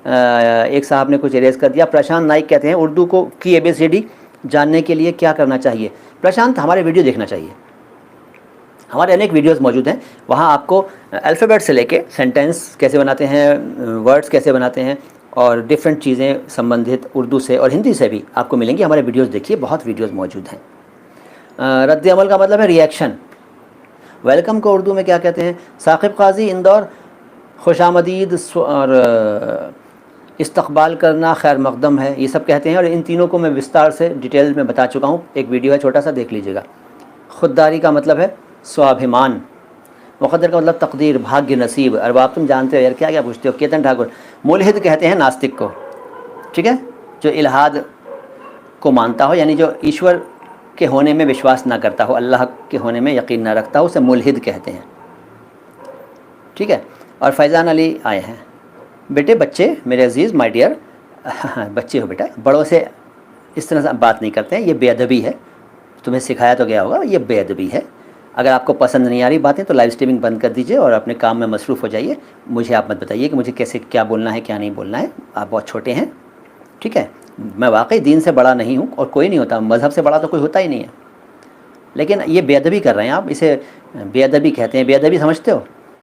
एक साहब ने कुछ इरेज कर दिया। प्रशांत नाइक कहते हैं उर्दू को की ABCD जानने के लिए क्या करना चाहिए। प्रशांत, हमारे वीडियो देखना चाहिए, हमारे अनेक वीडियोस मौजूद हैं, वहाँ आपको अल्फ़ाबेट से लेके सेंटेंस कैसे बनाते हैं, वर्ड्स कैसे बनाते हैं और डिफरेंट चीज़ें संबंधित उर्दू से और हिंदी से भी आपको मिलेंगी। हमारे वीडियोस देखिए, बहुत वीडियोस मौजूद हैं। रद्द अमल का मतलब है रिएक्शन। वेलकम को उर्दू में क्या कहते हैं? साकिब काजी, इंदौर, खुशामदीद और इस्तकबाल करना, खैर मकदम है, ये सब कहते हैं। और इन तीनों को मैं विस्तार से डिटेल में बता चुका हूँ, एक वीडियो है छोटा सा, देख लीजिएगा। खुददारी का मतलब है स्वाभिमान। मुक़द्दर का मतलब तकदीर, भाग्य, नसीब। अरबाब तुम जानते हो यार, क्या क्या पूछते हो। केतन ठाकुर, मुल्हिद कहते हैं नास्तिक को, ठीक है, जो इल्हाद को मानता हो, यानी जो ईश्वर के होने में विश्वास ना करता हो, अल्लाह के होने में यकीन ना रखता हो, उसे मुल्हिद कहते हैं, ठीक है। और फैज़ान अली आए हैं। बेटे, बच्चे मेरे अजीज़, माय डियर, बच्चे हो बेटा, बड़ों से इस तरह से बात नहीं करते हैं, ये बेअदबी है। तुम्हें सिखाया तो गया होगा, ये बेअदबी है। अगर आपको पसंद नहीं आ रही बातें तो लाइव स्ट्रीमिंग बंद कर दीजिए और अपने काम में मसरूफ़ हो जाइए। मुझे आप मत बताइए कि मुझे कैसे क्या बोलना है, क्या नहीं बोलना है। आप बहुत छोटे हैं, ठीक है। मैं वाकई दीन से बड़ा नहीं हूँ और कोई नहीं होता, मज़हब से बड़ा तो कोई होता ही नहीं है। लेकिन ये बेअदबी कर रहे हैं आप, इसे बेअदबी कहते हैं। बेअदबी समझते हो?